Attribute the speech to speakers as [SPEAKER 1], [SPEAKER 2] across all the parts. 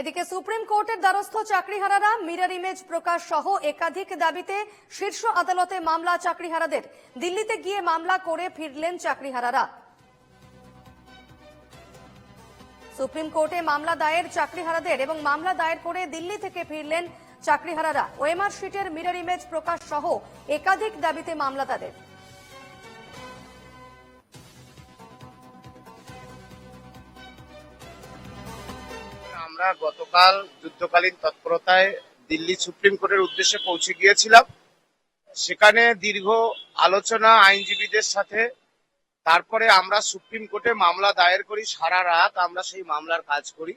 [SPEAKER 1] এদিকে সুপ্রিম কোর্টের দ্বারস্থ চাকরিহারারা মিরর ইমেজ প্রকাশ সহ একাধিক দাবিতে শীর্ষ আদালতে মামলা চাকরিহারাদের। দিল্লিতে গিয়ে মামলা করে ফিরলেন চাকরিহারারা। সুপ্রিম কোর্টে মামলা দায়ের চাকরিহারাদের এবং মামলা দায়ের করে দিল্লি থেকে ফিরলেন চাকরিহারারা। ওএমআর শিটের মিরর ইমেজ প্রকাশ সহ একাধিক দাবিতে মামলা তাদের।
[SPEAKER 2] আমরা গতকাল যুদ্ধকালীন তৎপরতায় দিল্লি সুপ্রিম কোর্টের উদ্দেশ্যে পৌঁছে গিয়েছিলাম। সেখানে দীর্ঘ আলোচনা আইনজীবীদের সাথে, তারপরে আমরা সুপ্রিম কোর্টে মামলা দায়ের করি। সারা রাত আমরা সেই মামলার কাজ করি।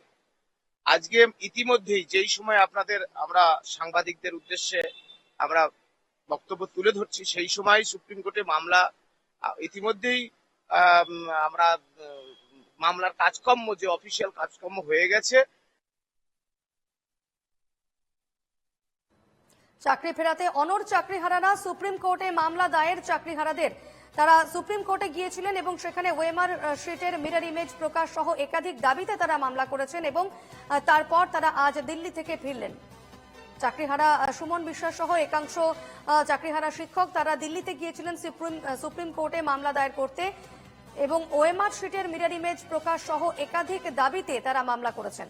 [SPEAKER 2] আজকে ইতিমধ্যেই যেই সময় আমরা সাংবাদিকদের উদ্দেশ্যে আমরা বক্তব্য তুলে ধরছি, সেই সময় সুপ্রিম কোর্টে মামলা ইতিমধ্যেই আমরা মামলার কাজকর্ম, যে অফিসিয়াল কাজকর্ম হয়ে গেছে।
[SPEAKER 1] চাকরি ফেরাতে অনড় চাকরিহারারা সুপ্রিম কোর্টে মামলা দায়ের চাকরিহারাদের। তারা সুপ্রিম কোর্টে গিয়েছিলেন এবং সেখানে ওএমআর শিটের মিরর ইমেজ প্রকাশ সহ একাধিক দাবিতে তারা মামলা করেছেন এবং তারপর তারা আজ দিল্লি থেকে ফিরলেন। চাকরিহারা সুমন বিশ্বাস সহ একাংশ চাকরিহারা শিক্ষক তারা দিল্লিতে গিয়েছিলেন সুপ্রিম কোর্টে মামলা দায়ের করতে এবং ওএমআর শিটের মিরর ইমেজ প্রকাশ সহ একাধিক দাবিতে তারা মামলা করেছেন।